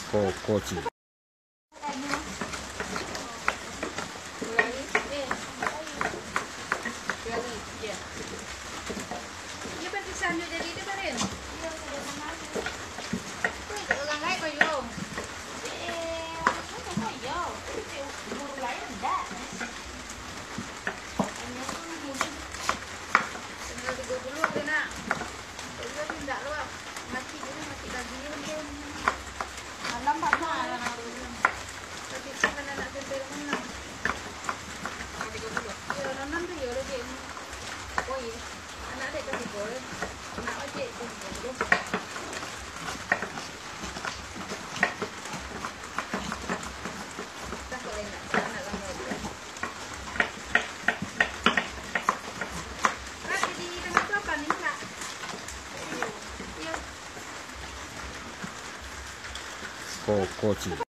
Koci. Dia partisan dia jadi dia parin. Dia sudah mengajar. Tu orang lain kau yo. Macam kau yo. Guru lain dah. Tinggal 30 ada nak. Kalau tidak lu mati dulu mati lagi pun. Malam apa? Tapi sebenarnya nak sampai mana? Ya, nanam tu yo lagi. Oh iya. Anak adik kasih boleh, anak adik kasih boleh. Tak boleh nak anak lama tu. Kak jadi dengan tu apa ni kak? Iya. Koci.